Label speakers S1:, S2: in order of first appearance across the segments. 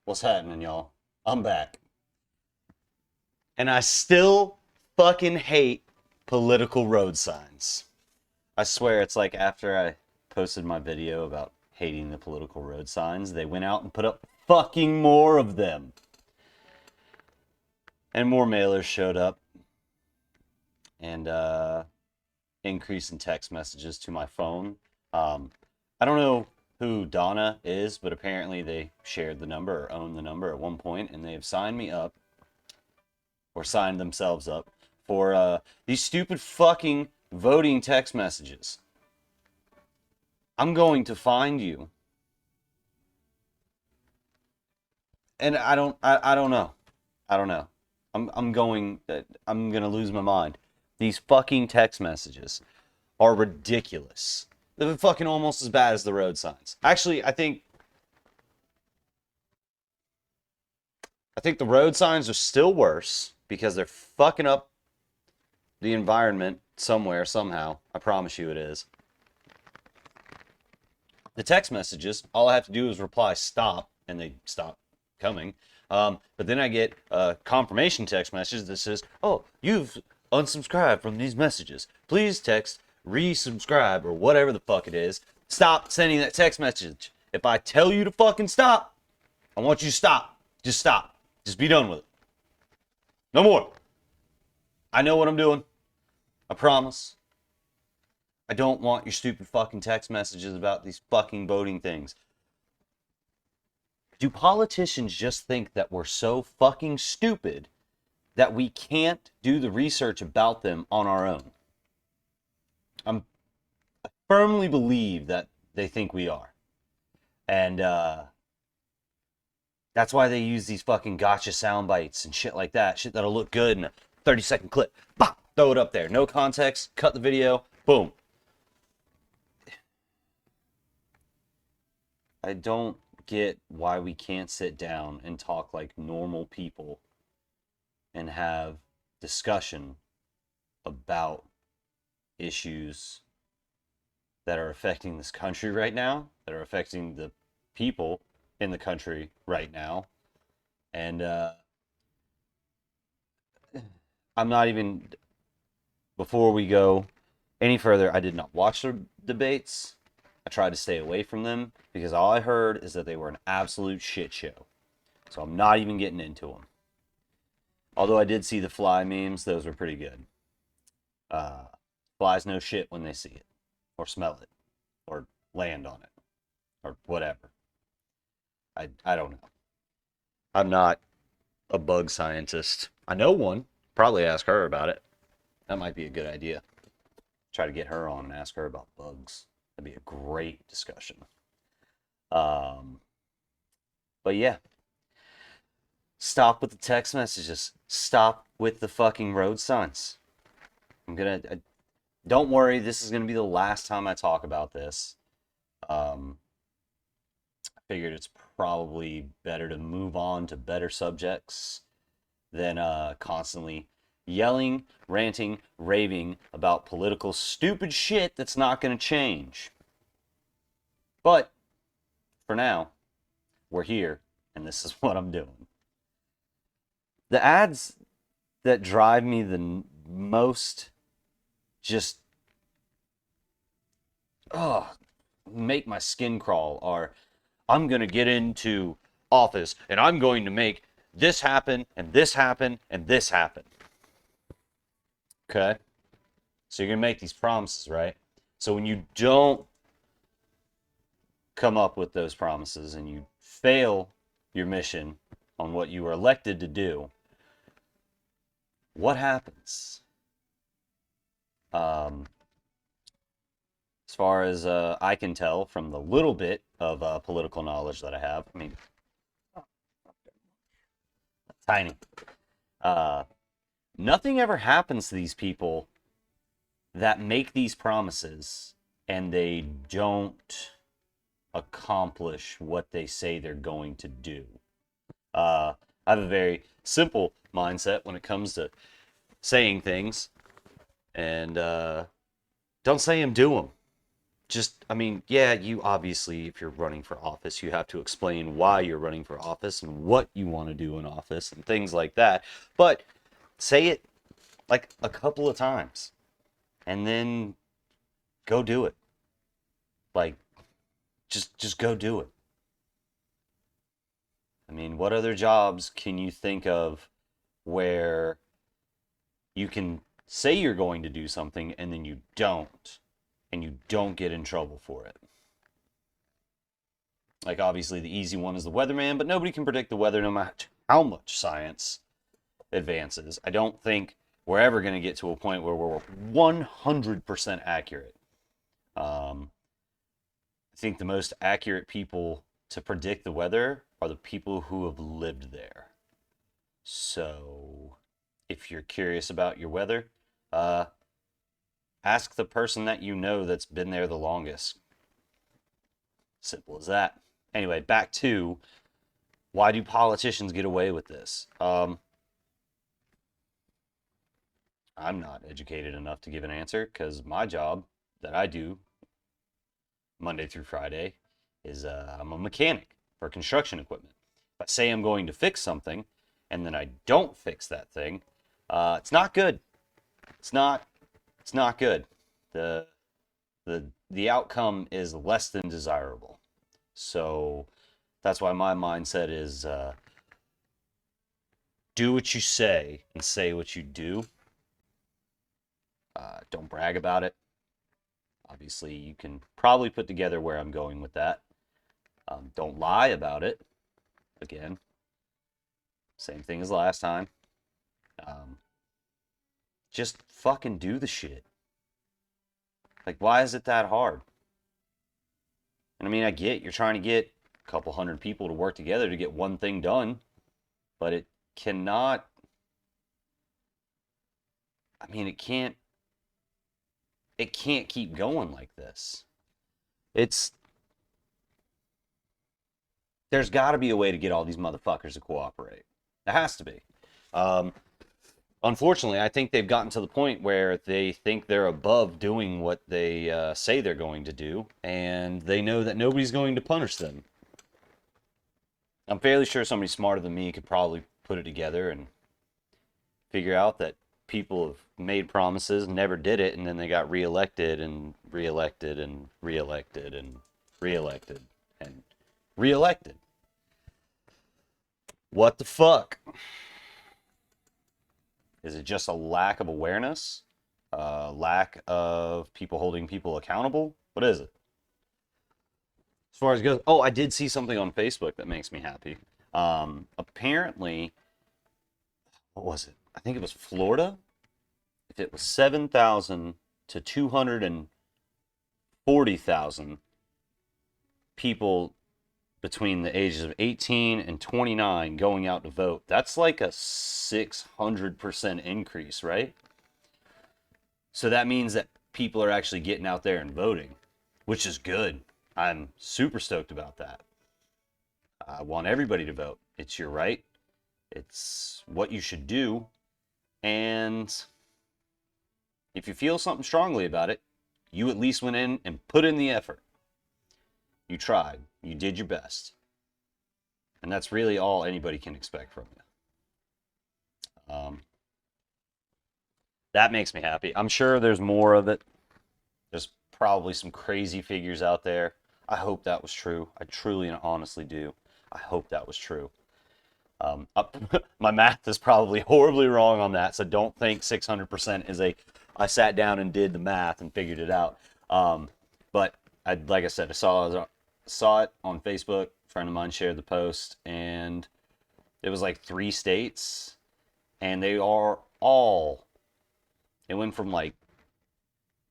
S1: What's happening, y'all? I'm back. And I still fucking hate political road signs. I swear it's like after I posted my video about hating the political road signs, they went out and put up fucking more of them. And more mailers showed up. And increase in text messages to my phone. I don't know who Donna is, but apparently they shared the number or owned the number at one point, and they have signed me up or signed themselves up for these stupid fucking voting text messages. I'm going to find you. And I don't know. I don't know. I'm going to lose my mind. These fucking text messages are ridiculous. They're fucking almost as bad as the road signs. Actually, I think the road signs are still worse because they're fucking up the environment somewhere, somehow. I promise you it is. The text messages, all I have to do is reply stop, and they stop coming. But then I get a confirmation text message that says, oh, you've unsubscribed from these messages. Please text resubscribe or whatever the fuck it is. Stop sending that text message. If I tell you to fucking stop, I want you to stop. Just stop. Just be done with it. No more. I know what I'm doing. I promise. I don't want your stupid fucking text messages about these fucking voting things. Do politicians just think that we're so fucking stupid that we can't do the research about them on our own? I firmly believe that they think we are. And that's why they use these fucking gotcha sound bites and shit like that. Shit that'll look good in a 30-second clip. Bah! Throw it up there. No context. Cut the video. Boom. I don't get why we can't sit down and talk like normal people and have discussion about issues that are affecting this country right now, that are affecting the people in the country right now. And I'm not even, before we go any further, I did not watch the debates. I tried to stay away from them because all I heard is that they were an absolute shit show. So I'm not even getting into them. Although I did see the fly memes, those were pretty good. Flies know shit when they see it, or smell it, or land on it, or whatever. I don't know. I'm not a bug scientist. I know one. Probably ask her about it. That might be a good idea. Try to get her on and ask her about bugs. That'd be a great discussion. But yeah. Stop with the text messages. Stop with the fucking road signs. Don't worry, this is gonna be the last time I talk about this. I figured it's probably better to move on to better subjects than constantly yelling, ranting, raving about political stupid shit that's not gonna change. But for now, we're here, and this is what I'm doing. The ads that drive me the most just make my skin crawl are, I'm going to get into office and I'm going to make this happen and this happen and this happen. Okay? So you're going to make these promises, right? So when you don't come up with those promises and you fail your mission on what you were elected to do, what happens? As far as I can tell from the little bit of political knowledge that I have, I mean, tiny. Nothing ever happens to these people that make these promises and they don't accomplish what they say they're going to do. I have a very simple mindset when it comes to saying things, and don't say them, do them. just, I mean, yeah, you obviously, if you're running for office, you have to explain why you're running for office and what you want to do in office and things like that. But say it like a couple of times and then go do it. Like, just go do it. I mean, what other jobs can you think of where you can say you're going to do something and then and you don't get in trouble for it? Like, obviously, the easy one is the weatherman, but nobody can predict the weather no matter how much science advances. I don't think we're ever going to get to a point where we're 100% accurate. I think the most accurate people to predict the weather are the people who have lived there. So, if you're curious about your weather, ask the person that you know that's been there the longest. Simple as that. Anyway, back to why do politicians get away with this? I'm not educated enough to give an answer because my job that I do Monday through Friday is I'm a mechanic for construction equipment. If I say I'm going to fix something and then I don't fix that thing, it's not good. It's not good. The outcome is less than desirable. So that's why my mindset is do what you say and say what you do. Don't brag about it. Obviously, you can probably put together where I'm going with that. Don't lie about it. Again, same thing as last time. Just fucking do the shit. Like, why is it that hard? And I mean, I get you're trying to get a couple hundred people to work together to get one thing done, but it cannot. I mean, it can't keep going like this. There's got to be a way to get all these motherfuckers to cooperate. There has to be. Unfortunately, I think they've gotten to the point where they think they're above doing what they say they're going to do, and they know that nobody's going to punish them. I'm fairly sure somebody smarter than me could probably put it together and figure out that people have made promises, never did it, and then they got reelected and reelected and reelected and reelected and reelected. What the fuck? Is it just a lack of awareness? Lack of people holding people accountable? What is it? As far as it goes, oh, I did see something on Facebook that makes me happy. Apparently, what was it? I think it was Florida. If it was 7,000 to 240,000 people between the ages of 18 and 29 going out to vote, that's like a 600% increase, right? So that means that people are actually getting out there and voting, which is good. I'm super stoked about that. I want everybody to vote. It's your right. It's what you should do. And if you feel something strongly about it, you at least went in and put in the effort. You tried. You did your best. And that's really all anybody can expect from you. That makes me happy. I'm sure there's more of it. There's probably some crazy figures out there. I hope that was true. I truly and honestly do. I hope that was true. My math is probably horribly wrong on that, so don't think 600% is I sat down and did the math and figured it out. But like I said, I saw it on Facebook. A friend of mine shared the post, and it was like 3 states, and they are all. It went from like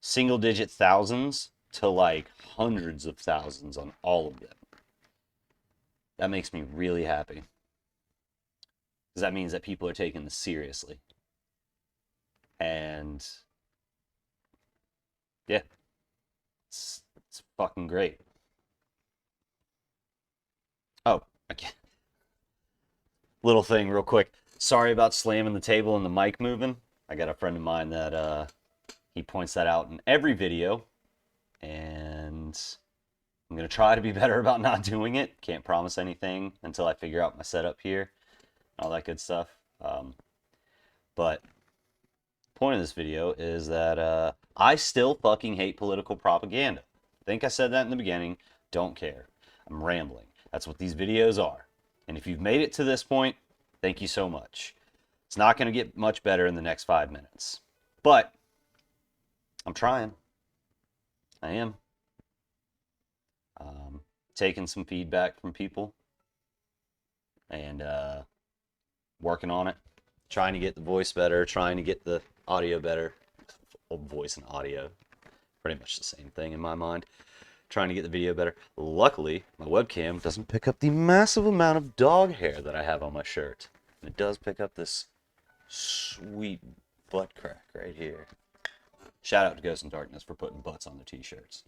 S1: single-digit thousands to like hundreds of thousands on all of them. That makes me really happy. Because that means that people are taking this seriously. And yeah, it's fucking great. Oh, okay. Little thing real quick. Sorry about slamming the table and the mic moving. I got a friend of mine that he points that out in every video. And and I'm going to try to be better about not doing it. Can't promise anything until I figure out my setup here, all that good stuff. But the point of this video is that I still fucking hate political propaganda. I think I said that in the beginning. Don't care. I'm rambling. That's what these videos are. And if you've made it to this point, thank you so much. It's not going to get much better in the next 5 minutes. But I'm trying. I am. Taking some feedback from people and working on it. Trying to get the voice better, trying to get the audio better. Voice and audio, pretty much the same thing in my mind. Trying to get the video better. Luckily, my webcam doesn't pick up the massive amount of dog hair that I have on my shirt. And it does pick up this sweet butt crack right here. Shout out to Ghost in Darkness for putting butts on the t-shirts.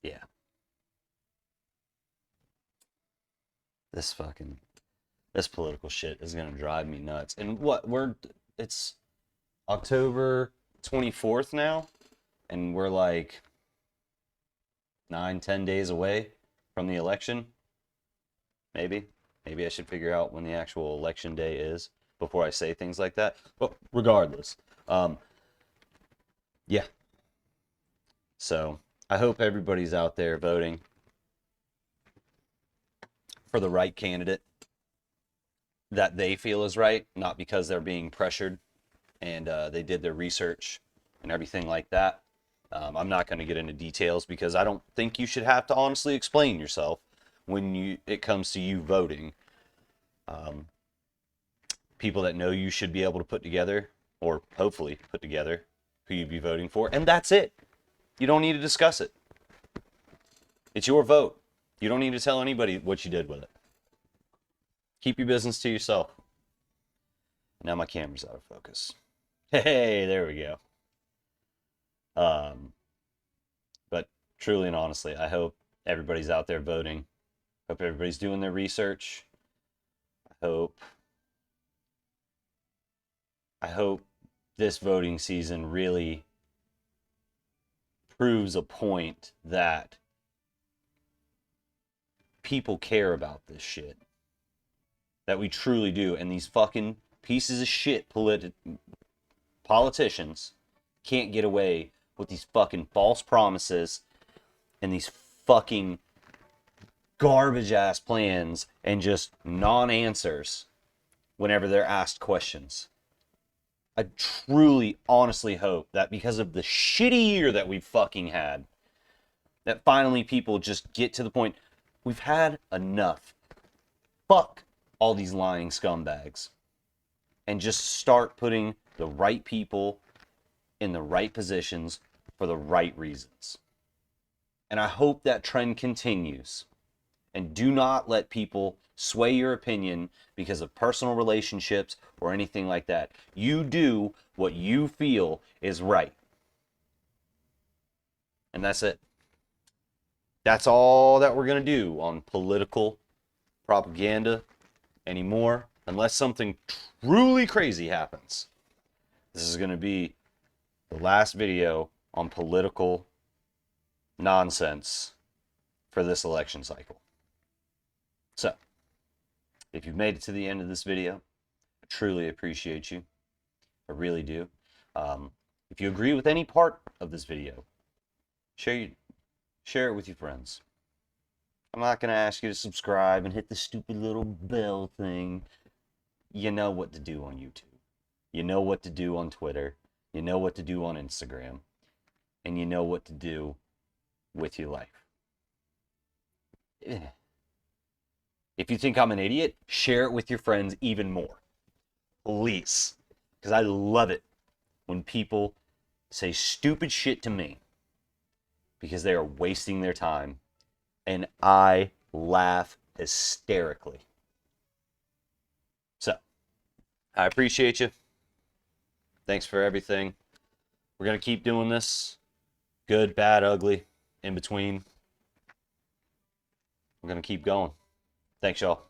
S1: Yeah. This political shit is gonna drive me nuts. And it's October 24th now, and we're like 9-10 days away from the election. Maybe I should figure out when the actual election day is before I say things like that. But regardless, yeah. So I hope everybody's out there voting for the right candidate that they feel is right, not because they're being pressured and they did their research and everything like that. I'm not going to get into details because I don't think you should have to honestly explain yourself when it comes to you voting. People that know you should be able to put together, or hopefully put together, who you'd be voting for, and that's it. You don't need to discuss it. It's your vote. You don't need to tell anybody what you did with it. Keep your business to yourself. Now my camera's out of focus. Hey, there we go. But truly and honestly, I hope everybody's out there voting. Hope everybody's doing their research. I hope this voting season really proves a point that people care about this shit. That we truly do. And these fucking pieces of shit politicians can't get away with these fucking false promises and these fucking garbage ass plans and just non-answers whenever they're asked questions. I truly, honestly hope that because of the shitty year that we've fucking had, that finally people just get to the point, we've had enough. Fuck all these lying scumbags. And just start putting the right people in the right positions for the right reasons. And I hope that trend continues. And do not let people sway your opinion because of personal relationships or anything like that. You do what you feel is right. And that's it. That's all that we're going to do on political propaganda anymore, unless something truly crazy happens. This is going to be the last video on political nonsense for this election cycle. So, if you've made it to the end of this video, I truly appreciate you. I really do. If you agree with any part of this video, share it with your friends. I'm not going to ask you to subscribe and hit the stupid little bell thing. You know what to do on YouTube. You know what to do on Twitter. You know what to do on Instagram. And you know what to do with your life. If you think I'm an idiot, share it with your friends even more. Please. Because I love it when people say stupid shit to me because they are wasting their time. And I laugh hysterically. So, I appreciate you. Thanks for everything. We're going to keep doing this. Good, bad, ugly, in between. We're going to keep going. Thanks, y'all.